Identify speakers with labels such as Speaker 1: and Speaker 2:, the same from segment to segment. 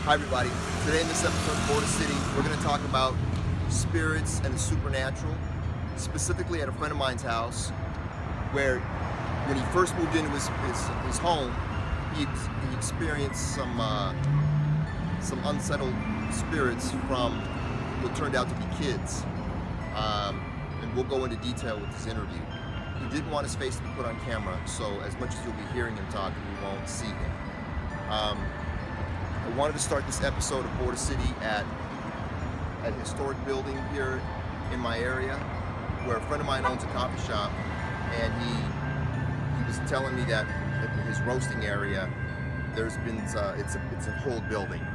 Speaker 1: Hi everybody. Today in this episode of Border City, we're going to talk about spirits and the supernatural, specifically at a friend of mine's house, where when he first moved into his home, he experienced some unsettled spirits from what turned out to be kids. And we'll go into detail with this interview. He didn't want his face to be put on camera, so as much as you'll be hearing him talk, you won't see him. I wanted to start this episode of Border City at a historic building here in my area, where a friend of mine owns a coffee shop, and he was telling me that in his roasting area, there's been it's an old building.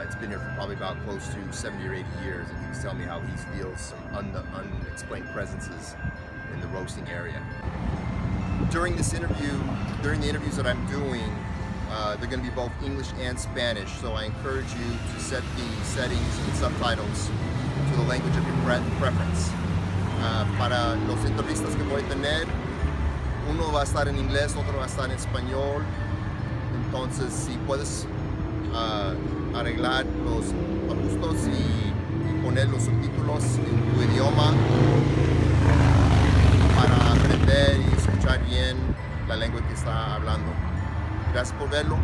Speaker 1: It's been here for probably about close to 70 or 80 years, and he was telling me how he feels some unexplained presences in the roasting area. During the interviews that I'm doing, they're going to be both English and Spanish, so I encourage you to set the settings and subtitles to the language of your preference. Para los entrevistas que voy a tener, uno va a estar en inglés, otro va a estar en español. Entonces, si puedes arreglar los ajustes y poner los subtítulos en tu idioma para aprender y escuchar bien la lengua que está hablando. Gracias por verlo.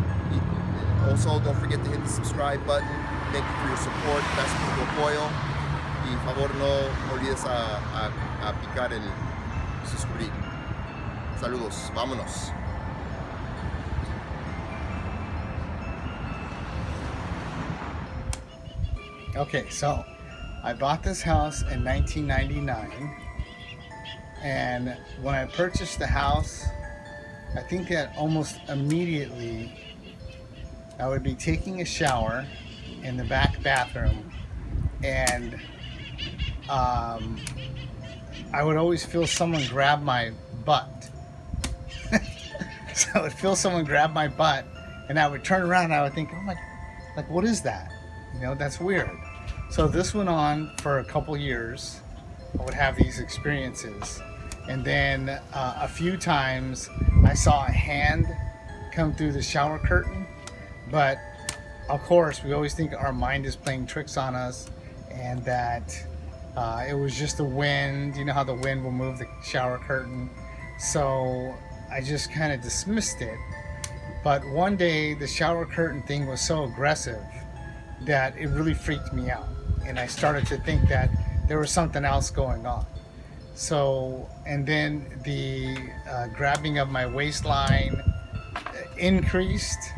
Speaker 1: Also, don't forget to hit the subscribe button. Thank you for your support. Gracias por tu apoyo. Y favor no olvides a picar el suscribir. Saludos. Vámonos.
Speaker 2: Okay, so I bought this house in 1999, and when I purchased the house, I think that almost immediately I would be taking a shower in the back bathroom, and I would always feel someone grab my butt. So I would feel someone grab my butt, and I would turn around and I would think, oh my, like, what is that? You know, that's weird. So this went on for a couple years. I would have these experiences. And then a few times I saw a hand come through the shower curtain. But of course, we always think our mind is playing tricks on us, and that it was just the wind. You know how the wind will move the shower curtain. So I just kind of dismissed it. But one day the shower curtain thing was so aggressive that it really freaked me out. And I started to think that there was something else going on. So, and then the grabbing of my waistline increased.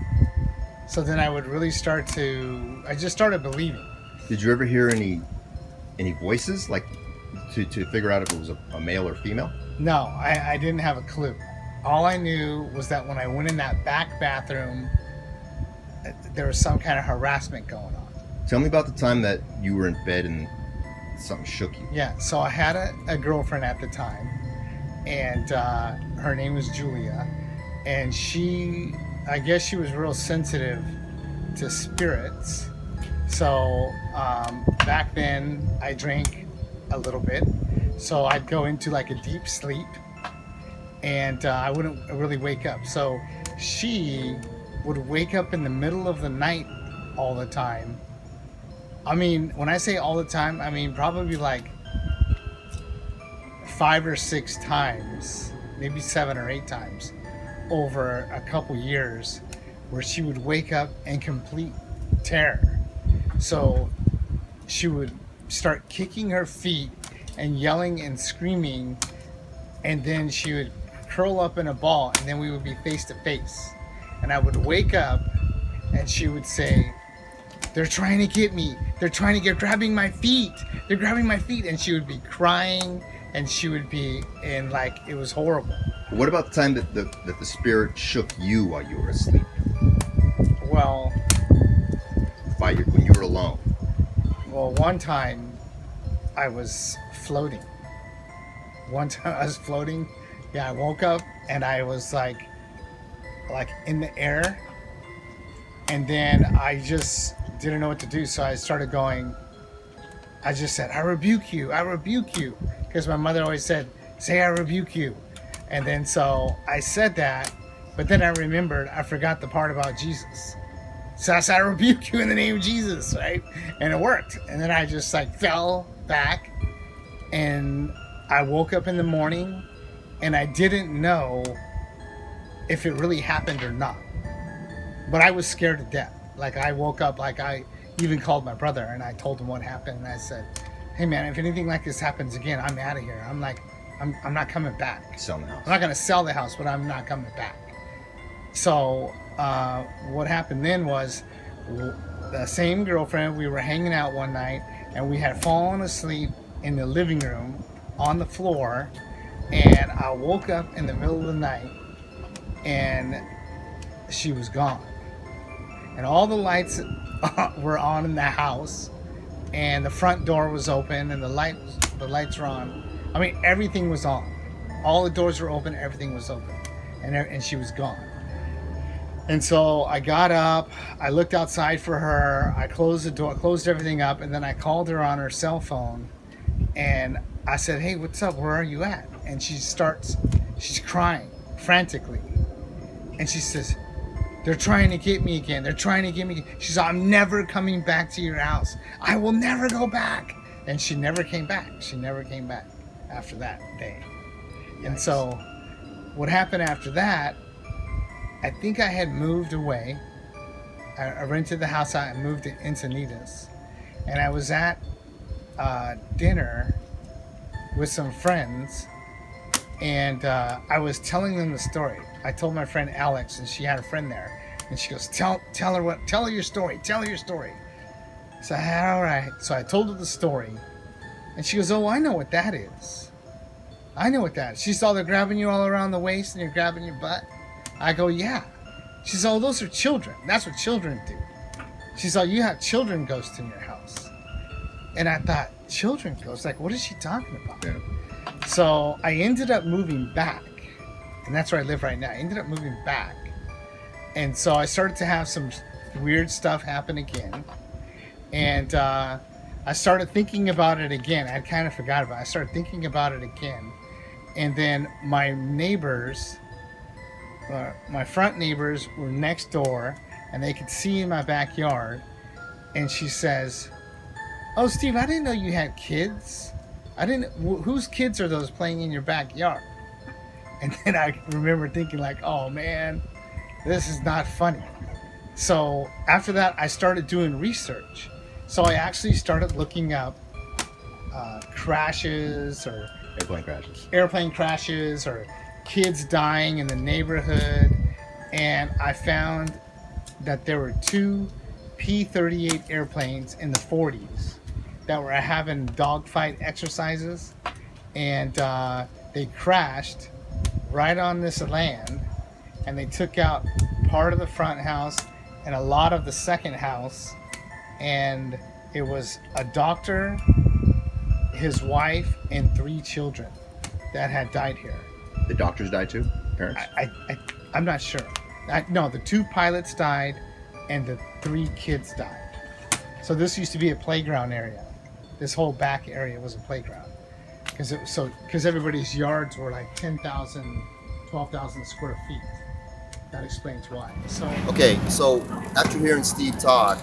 Speaker 2: So then I would really I just started believing.
Speaker 1: Did you ever hear any voices, like to figure out if it was a male or female?
Speaker 2: No, I didn't have a clue. All I knew was that when I went in that back bathroom, there was some kind of harassment going on.
Speaker 1: Tell me about the time that you were in bed and something shook you.
Speaker 2: Yeah, so I had a girlfriend at the time, and her name was Julia, and I guess she was real sensitive to spirits. So back then I drank a little bit, so I'd go into like a deep sleep, and I wouldn't really wake up. So she would wake up in the middle of the night all the time. I mean, when I say all the time, I mean probably like 5 or 6 times, maybe 7 or 8 times over a couple years, where she would wake up in complete terror. So she would start kicking her feet and yelling and screaming, and then she would curl up in a ball, and then we would be face to face. And I would wake up and she would say, "They're trying to get me. They're grabbing my feet. They're grabbing my feet." And she would be crying, and she would be in, like, it was horrible.
Speaker 1: What about the time that the spirit shook you while you were asleep?
Speaker 2: Well,
Speaker 1: when you were alone?
Speaker 2: Well, one time I was floating. Yeah, I woke up and I was like in the air, and then I just didn't know what to do, so I started going. I just said, "I rebuke you, I rebuke you," because my mother always said, "Say I rebuke you." And then so I said that, but then I remembered I forgot the part about Jesus. So I said, I rebuke you in the name of Jesus, right? And it worked. And then I just like fell back, and I woke up in the morning, and I didn't know if it really happened or not. But I was scared to death. Like I woke up, like I even called my brother and I told him what happened, and I said, hey man, if anything like this happens again, I'm out of here. I'm not coming back.
Speaker 3: Selling the house.
Speaker 2: I'm not gonna sell the house, but I'm not coming back. So what happened then was the same girlfriend, we were hanging out one night, and we had fallen asleep in the living room on the floor, and I woke up in the middle of the night and she was gone. And all the lights were on in the house, and the front door was open, and the lights were on. I mean, everything was on. All the doors were open, everything was open, and she was gone. And so I got up, I looked outside for her, I closed the door, closed everything up, and then I called her on her cell phone, and I said, hey, what's up, where are you at? And she's crying frantically, and she says, they're trying to get me again. They're trying to get me. She said, I'm never coming back to your house. I will never go back. And she never came back. She never came back after that day. Yikes. And so what happened after that, I think I had moved away. I rented the house out and moved to Encinitas. And I was at dinner with some friends, and I was telling them the story. I told my friend Alex, and she had a friend there, and she goes, tell her your story. Tell her your story. So I said, all right. So I told her the story, and she goes, oh, I know what that is. I know what that is. She saw they're grabbing you all around the waist and you're grabbing your butt. I go, yeah. She said, oh, those are children. That's what children do. She said, you have children ghosts in your house. And I thought, children ghosts? Like, what is she talking about?
Speaker 3: Yeah.
Speaker 2: So I ended up moving back. And that's where I live right now. I ended up moving back. And so I started to have some weird stuff happen again. And I started thinking about it again. I kind of forgot about it. I started thinking about it again. And then my neighbors, my front neighbors were next door, and they could see in my backyard. And she says, oh, Steve, I didn't know you had kids. Whose kids are those playing in your backyard? And then I remember thinking like, oh man, this is not funny. So after that, I started doing research. So I actually started looking up crashes or airplane crashes or kids dying in the neighborhood. And I found that there were two P-38 airplanes in the 40s that were having dogfight exercises. And they crashed right on this land, and they took out part of the front house and a lot of the second house, and it was a doctor, his wife, and 3 children that had died here.
Speaker 3: The doctors died too? Parents?
Speaker 2: I'm not sure. No, the 2 pilots died and the 3 kids died. So this used to be a playground area. This whole back area was a playground. Because everybody's yards were like 10,000, 12,000 square feet. That explains why.
Speaker 1: Okay, so after hearing Steve talk,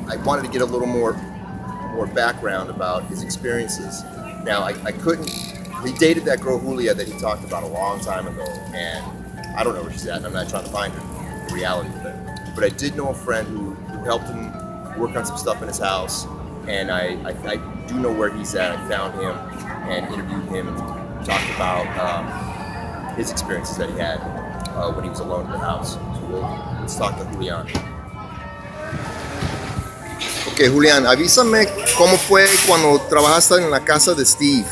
Speaker 1: I wanted to get a little more background about his experiences. Now, I couldn't. He dated that girl Julia that he talked about a long time ago, and I don't know where she's at, and I'm not trying to find her, the reality of it. But I did know a friend who helped him work on some stuff in his house, and I do know where he's at. I found him and interviewed him and talked about his experiences that he had when he was alone in the house. So let's talk to Julián. Ok, Julián, avísame cómo fue cuando trabajaste en la casa de Steve.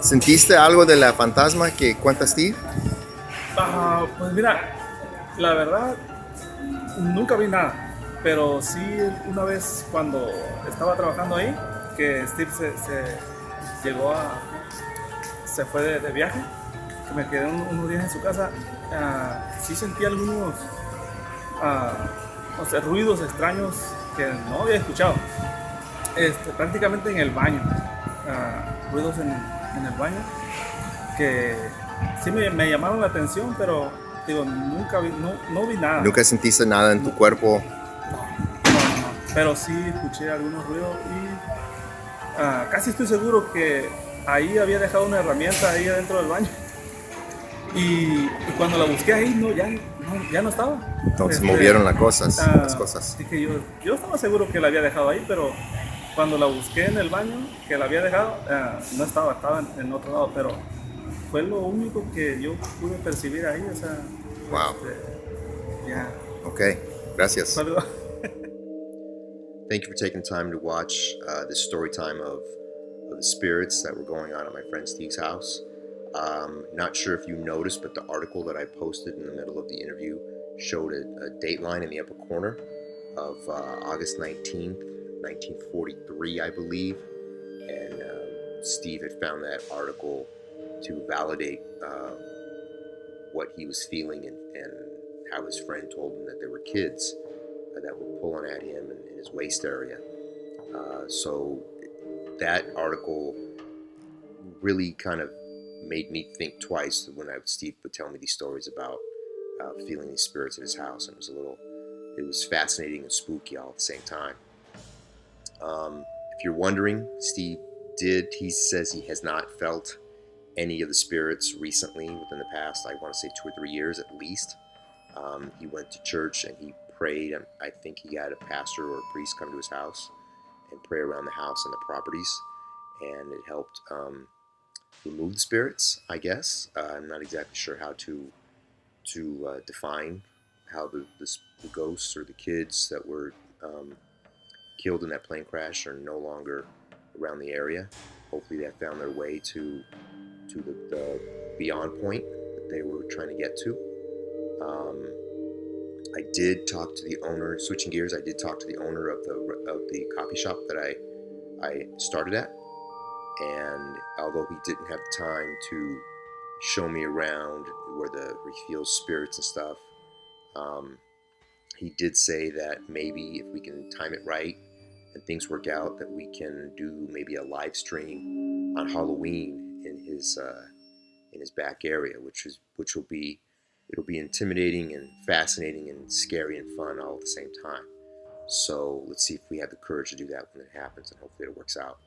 Speaker 1: ¿Sentiste algo de la fantasma que cuenta Steve?
Speaker 4: Pues mira, la verdad, nunca vi nada. Pero sí, una vez cuando estaba trabajando ahí, que Steve se fue de viaje, que me quedé unos días en su casa, sí sentí algunos ruidos extraños que no había escuchado, prácticamente en el baño, ruidos en el baño que sí me llamaron la atención, pero digo, nunca vi, no vi nada.
Speaker 1: ¿Nunca sentiste nada en tu cuerpo?
Speaker 4: No. Pero sí escuché algunos ruidos y casi estoy seguro que ahí había dejado una herramienta ahí adentro del baño. Y cuando la busqué ahí, ya no estaba.
Speaker 1: Entonces
Speaker 4: Este,
Speaker 1: movieron las cosas.
Speaker 4: Dije yo estaba seguro que la había dejado ahí, pero cuando la busqué en el baño, que la había dejado, no estaba en otro lado, pero fue lo único que yo pude percibir ahí, o sea,
Speaker 1: Wow.
Speaker 4: ya.
Speaker 1: Okay, gracias.
Speaker 4: Fue algo-
Speaker 1: Thank you for taking time to watch this story time of the spirits that were going on at my friend Steve's house. Not sure if you noticed, but the article that I posted in the middle of the interview showed a date line in the upper corner of August 19th, 1943, I believe. And Steve had found that article to validate what he was feeling and how his friend told him that there were kids that were pulling at him in his waist area. So that article really kind of made me think twice when Steve would tell me these stories about feeling these spirits at his house. And it was fascinating and spooky all at the same time. If you're wondering, he says he has not felt any of the spirits recently within the past, I want to say 2 or 3 years at least. He went to church and he prayed. And I think he had a pastor or a priest come to his house and pray around the house and the properties. And it helped remove the spirits, I guess. I'm not exactly sure how to define how the ghosts or the kids that were killed in that plane crash are no longer around the area. Hopefully they have found their way to the beyond point that they were trying to get to. I did talk to the owner. Switching gears, I did talk to the owner of the coffee shop that I started at, and although he didn't have the time to show me around where he feels spirits and stuff, he did say that maybe if we can time it right and things work out, that we can do maybe a live stream on Halloween in his back area, which will be it'll be intimidating and fascinating and scary and fun all at the same time. So let's see if we have the courage to do that when it happens, and hopefully it works out.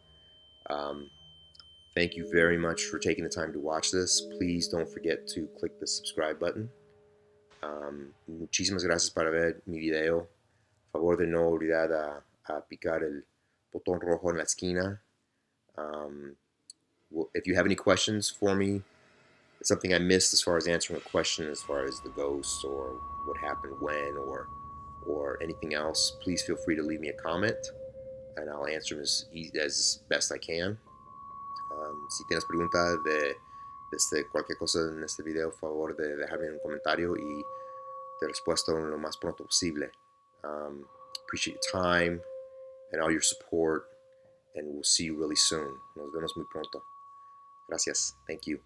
Speaker 1: Thank you very much for taking the time to watch this. Please don't forget to click the subscribe button. Muchísimas gracias por ver mi video. Por favor de no olvidar a picar el botón rojo en la esquina. If you have any questions for me, something I missed as far as answering a question as far as the ghosts or what happened when or anything else, please feel free to leave me a comment and I'll answer them as best I can. Si tienes preguntas de cualquier cosa en este video, por favor de dejarme un comentario y te respuesto lo más pronto posible. Appreciate your time and all your support, and we'll see you really soon. Nos vemos muy pronto. Gracias. Thank you.